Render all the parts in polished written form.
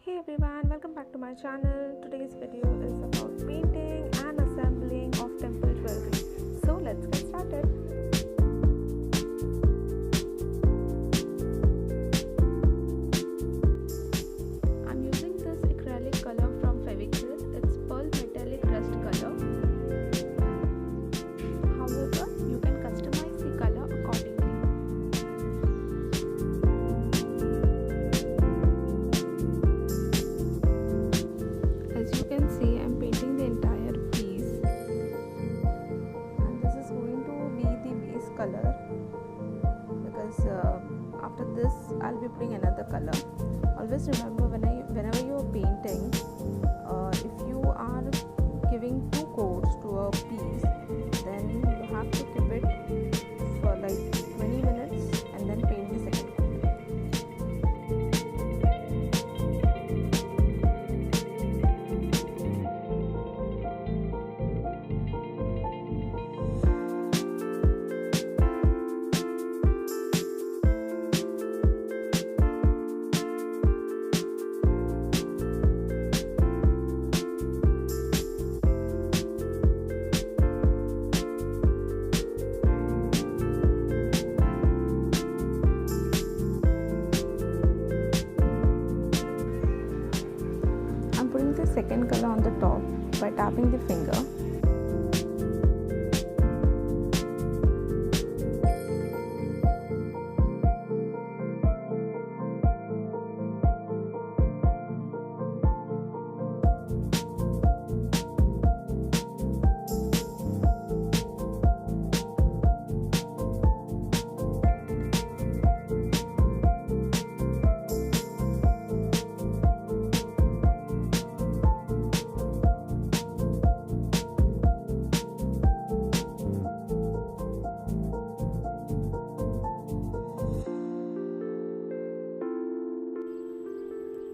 Hey everyone, welcome back to my channel. Today's video is about painting and assembling of temple jewelry. So let's get started. I'm using this acrylic color from Fevicryl. It's pearl metallic rust color. However, you can customize the color accordingly. As you can see, I'm painting the entire piece, and this is going to be the base color because after this I'll be putting another color. Always remember whenever you are painting, if you are giving two coats to a piece, then you have to keep it for like 20 minutes and then paint the second coat. Putting the second color on the top by tapping the finger.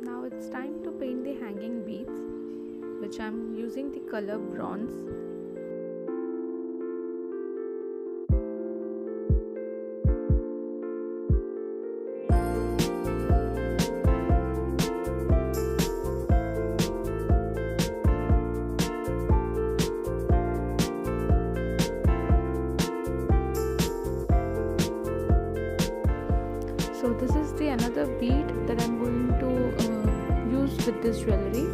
Now it's time to paint the hanging beads, which I'm using the color bronze. So this is the another bead that I'm going to use with this jewelry.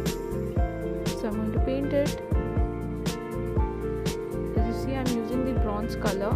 So I'm going to paint it. As you see, I'm using the bronze color.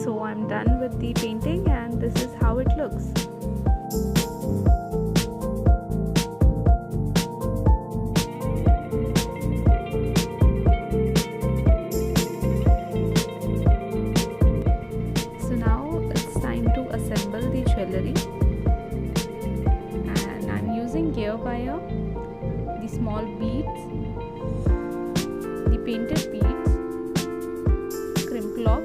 So I'm done with the painting, and this is how it looks. So now it's time to assemble the jewelry, and I'm using gear wire, the small beads, the painted beads, crimp lock,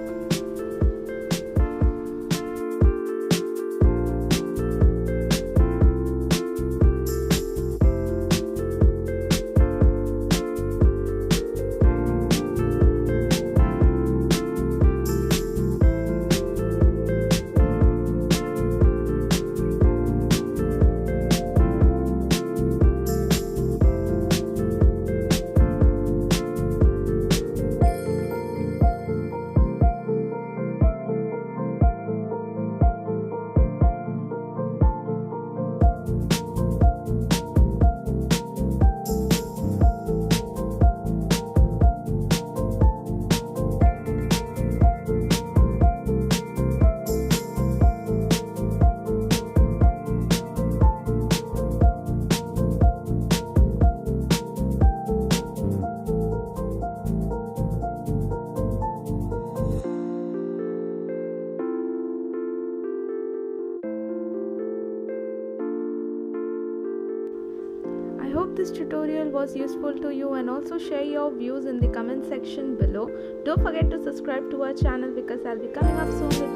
hope this tutorial was useful to you, and also share your views in the comment section below. Don't forget to subscribe to our channel because I'll be coming up soon with